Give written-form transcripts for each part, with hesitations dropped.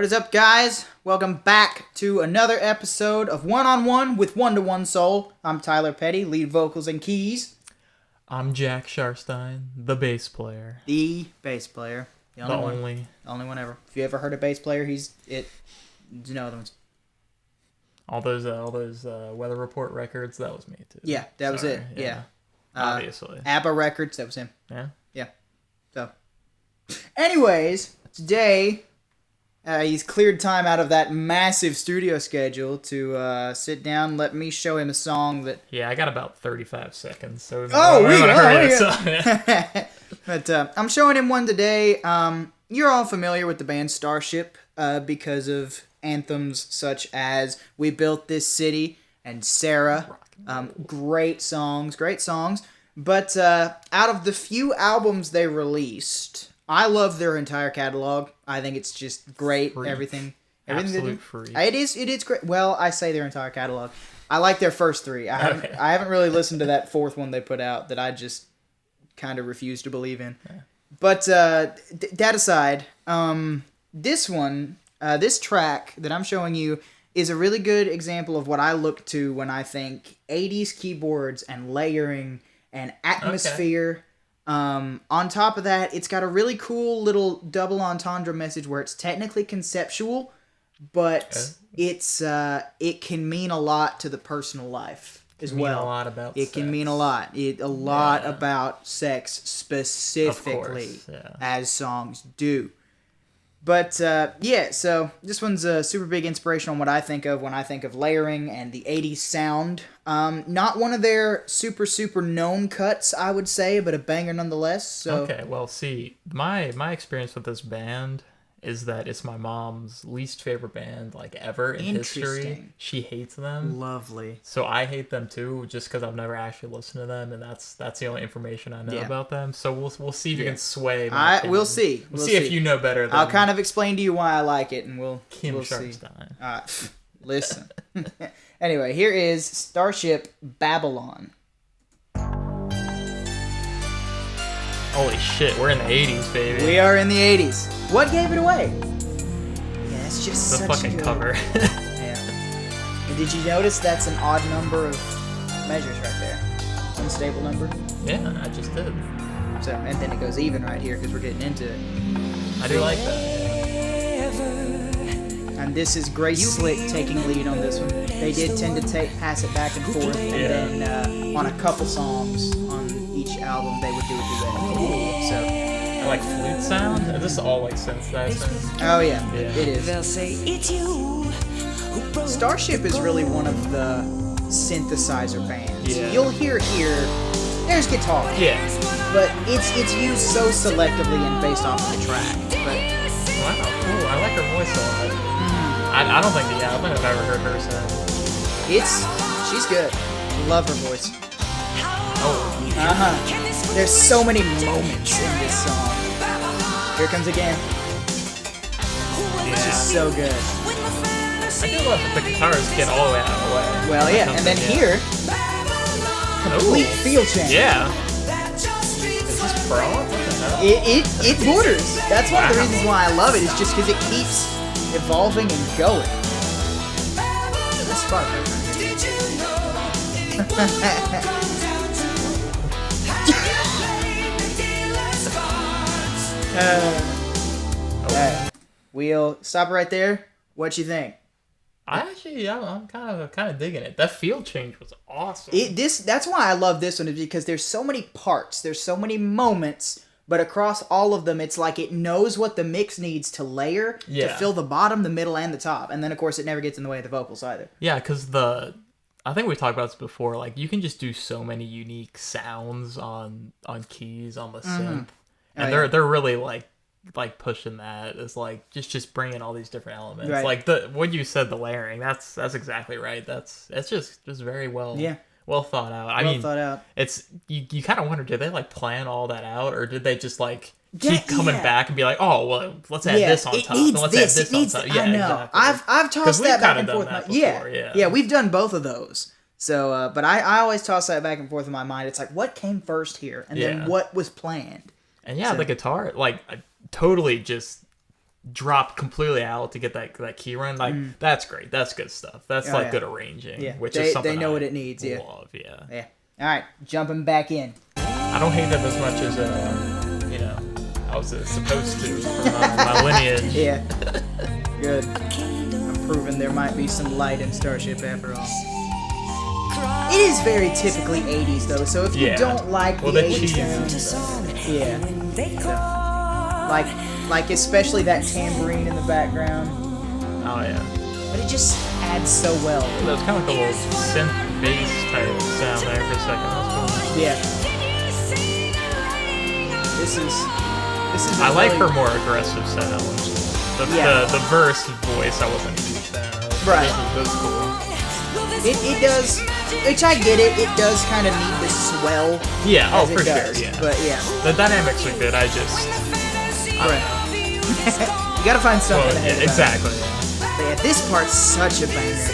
What is up, guys? Welcome back to another episode of 1on1 with 1on1Soul. I'm Tyler Petty, lead vocals and keys. I'm Jack Sharstein, the bass player. The bass player. The only one ever. If you ever heard a bass player, he's it. You know other ones. All those weather report records. That was me too. Yeah, that was it. Yeah. Obviously. ABBA records. That was him. Yeah. Yeah. So, anyways, today he's cleared time out of that massive studio schedule to sit down. Let me show him a song that. Yeah, I got about 35 seconds. So But I'm showing him one today. You're all familiar with the band Starship because of anthems such as "We Built This City" and "Sarah." Great songs. But out of the few albums they released, I love their entire catalog. I think it's just great. Freak. Everything Absolute freak. It is great. Well, I say their entire catalog. I like their first three. I haven't really listened to that fourth one they put out that I just kind of refuse to believe in. Yeah. But that aside, this track that I'm showing you is a really good example of what I look to when I think 80s keyboards and layering and atmosphere. Okay. On top of that, it's got a really cool little double entendre message where it's technically conceptual, but it can mean a lot to the personal life as well. Mean a lot about it sex. Can mean a lot. A lot about sex specifically, as songs do. But so this one's a super big inspiration on what I think of when I think of layering and the 80s sound. Not one of their super known cuts, I would say, but a banger nonetheless. So. Okay, well, see, my experience with this band is that it's my mom's least favorite band ever in history. She hates them. Lovely. So I hate them too, just because I've never actually listened to them, and that's the only information I know about them. So we'll see if you can sway. We'll see. We'll see if you know better. Than I'll kind of explain to you why I like it, and we'll see. Listen. Anyway, here is Starship Babylon. Holy shit, we're in the 80s, baby. We are in the 80s. What gave it away? Yeah, it's just the fucking cover. Yeah. And did you notice that's an odd number of measures right there? Unstable number? Yeah, I just did. So, and then it goes even right here because we're getting into it. I do like that. And this is Grace Slick taking lead on this one. They did tend to pass it back and forth, and then on a couple songs on each album, they would do a duet. So, I like flute sound. This is all synthesizing. Oh yeah, it is. They'll say it's you. Starship is really one of the synthesizer bands. Yeah. You'll hear here. There's guitar. Yeah. But it's used so selectively and based off of the track. But wow, cool. I like her voice a lot. I don't think I've ever heard her sing. She's good. Love her voice. Oh. There's so many moments in this song. Here comes again. It's just so good. I do love that the guitars get all the way out of the way. Well, yeah, and then here, complete feel change. Yeah. Is this prog? It borders. That's one of the reasons why I love it. Is just because it keeps evolving and going. This part right We'll stop right there. What you think? I'm kind of digging it. That field change was awesome. That's why I love this one, is because there's so many parts, there's so many moments, but across all of them, it's like it knows what the mix needs to layer to fill the bottom, the middle, and the top, and then of course it never gets in the way of the vocals either. Yeah, because I think we talked about this before. You can just do so many unique sounds on keys on the synth, and they're really pushing that. It's just bringing all these different elements. Right. What you said, the layering. That's exactly right. It's just very well thought out. I mean, thought out. It's you kind of wonder, did they plan all that out, or did they just keep coming back and be like, oh well, let's add this on top. Needs let's this. Add this on top. Yeah, I know. Exactly. I've tossed that back and forth. Yeah, we've done both of those. So, but I always toss that back and forth in my mind. It's what came first here, and then what was planned. And the guitar, totally just drop completely out to get that key run. Like that's great. That's good stuff. That's good arranging. Yeah, which is something they know I what it needs. Yeah, love. Yeah. Yeah. All right, jumping back in. I don't hate them as much as I was supposed to for my lineage. Yeah. Good. I'm proving there might be some light in Starship after all. It is very typically 80s though, so if you don't like the 80s sound, like especially that tambourine in the background. Oh yeah. But it just adds so well. That was kind of like a little synth bass type sound there for a second. That's cool. Yeah. This is. I like her more aggressive sound. The verse voice I wasn't a huge fan of. Right. This was cool. It does, which I get it. It does kind of need the swell. Yeah. Oh, for sure. Yeah. But yeah. The dynamics are good. I just. Right. You gotta find something. Well, yeah, exactly. But yeah, this part's such a banger.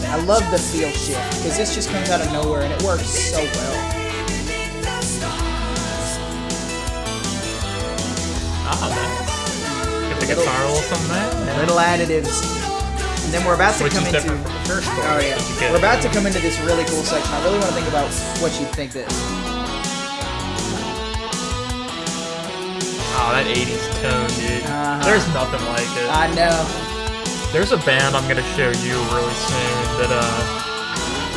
I love the feel shift because this just comes out of nowhere and it works so well. Ah, nice. Get the guitar a little something there. Yeah. Little additives. And then we're about to come into. From the first part, oh yeah. We're about to come into this really cool section. I really want to think about what you'd think this. Oh, that 80s tone, dude. There's nothing like it. I know. There's a band I'm gonna show you really soon that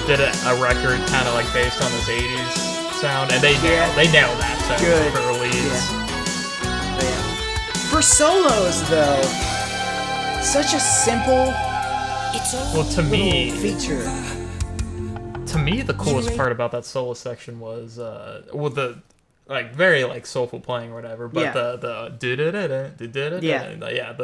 did a record kind of like based on this 80s sound, and they nailed that sound for the leads. Yeah. For solos, though, such a simple, to me, feature. To me, the coolest part about that solo section was very soulful playing or whatever, but the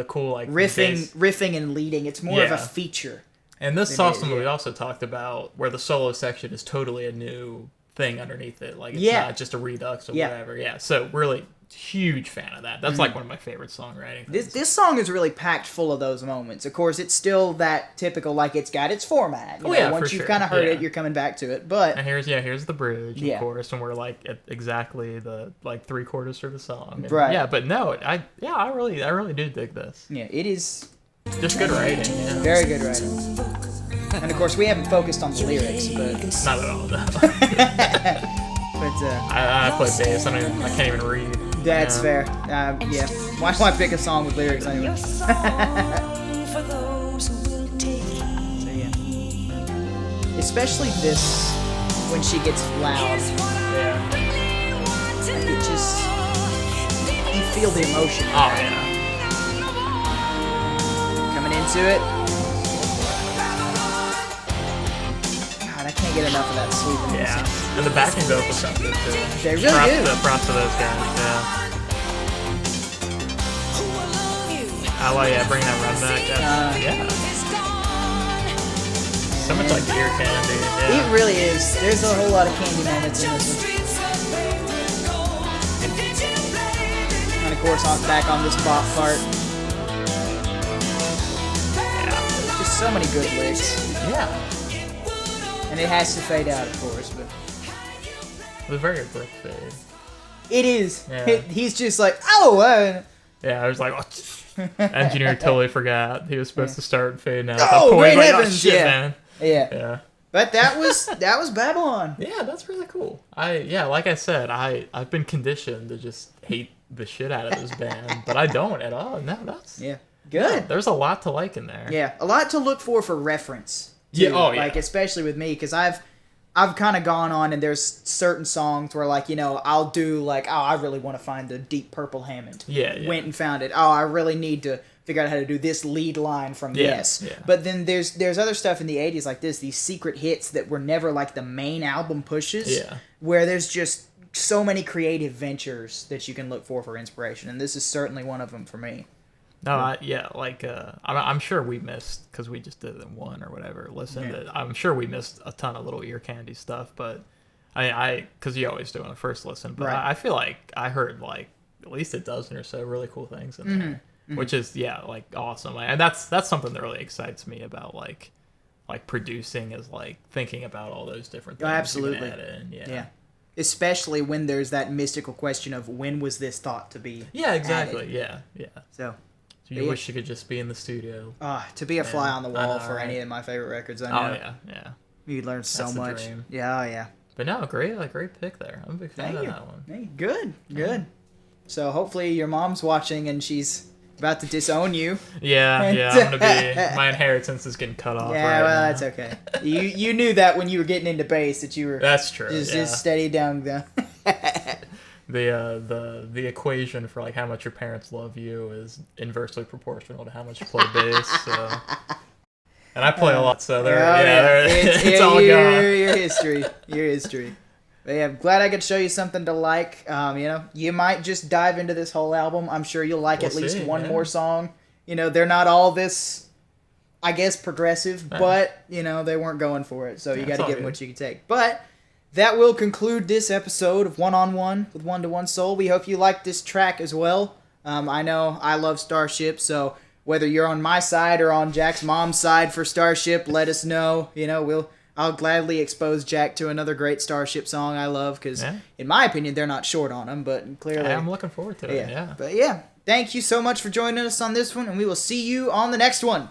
cool riffing and leading. It's more of a feature. And this awesome we also talked about where the solo section is totally a new thing underneath it. Like it's not just a redux or whatever. Yeah. So really huge fan of that. That's like one of my favorite songwriting things. This song is really packed full of those moments. Of course, it's still that typical, like it's got its format. You know, once you've kind of heard it, you're coming back to it. But and here's the bridge, of course, and we're like at exactly the 3/4 through the song. And, right. Yeah, but no, I really do dig this. Yeah, it is just good writing. Yeah. Very good writing. And of course, we haven't focused on the lyrics, but not at all. No. But I play bass. I can't even read. That's fair. Yeah. Why do I pick a song with lyrics anyway? So yeah. Especially this when she gets loud. Yeah. Like it just you feel the emotion. Oh yeah. Coming into it. God, I can't get enough of that sweeping. Yeah. And the backing vocals sound good too. They really do. Props to those guys. Yeah. Bring that run back. Yeah. So much like ear candy. Yeah. It really is. There's a whole lot of candy moments in this one. And of course, back on this bop part. Yeah. Just so many good licks. Yeah. And it has to fade out, of course, but it was very abrupt fade. It is. Yeah. He's just like, oh. Yeah, I was like, oh. Engineer totally forgot he was supposed to start fading out. Oh, great like, heavens! Shit, man. Yeah. But that was Babylon. Yeah, that's really cool. Like I said, I've been conditioned to just hate the shit out of this band, but I don't at all. No, that's good. Yeah, there's a lot to like in there. Yeah, a lot to look for reference. Too. Yeah. Oh yeah. Like especially with me, because I've kind of gone on and there's certain songs where I'll do I really want to find the Deep Purple Hammond. Yeah. Went and found it. Oh, I really need to figure out how to do this lead line from Yes. Yeah. But then there's other stuff in the 80s like this, these secret hits that were never the main album pushes. Yeah. Where there's just so many creative ventures that you can look for inspiration, and this is certainly one of them for me. No, I'm sure we missed, because we just did it in one or whatever, I'm sure we missed a ton of little ear candy stuff, but because you always do on the first listen, but right. I feel like I heard at least a dozen or so really cool things in there, which is, awesome. And that's something that really excites me about, producing is, thinking about all those different things. Oh, absolutely. You can add in. Yeah. Especially when there's that mystical question of when was this thought to be exactly. added. Yeah. So So you wish you could just be in the studio. To be a fly on the wall for any of my favorite records, I know. Oh, yeah. You'd learn so much. Dream. Yeah, yeah. But no, great pick there. I'm a big fan of that one. Hey, good. So hopefully your mom's watching and she's about to disown you. Yeah, I'm gonna be. My inheritance is getting cut off. Yeah, that's okay. You knew that when you were getting into bass that you were. That's true. Just steady down. The equation for like how much your parents love you is inversely proportional to how much you play bass. So. And I play a lot, so it's all gone. Your history. But yeah, I'm glad I could show you something to like. You might just dive into this whole album. I'm sure you'll like at least one more song. They're not all this, I guess, progressive, but they weren't going for it. So you got to give them what you can take. But that will conclude this episode of 1on1 with 1on1Soul. We hope you liked this track as well. I know I love Starship, so whether you're on my side or on Jack's mom's side for Starship, let us know. I'll gladly expose Jack to another great Starship song I love, because in my opinion, they're not short on them, but clearly... I'm looking forward to it, But thank you so much for joining us on this one, and we will see you on the next one.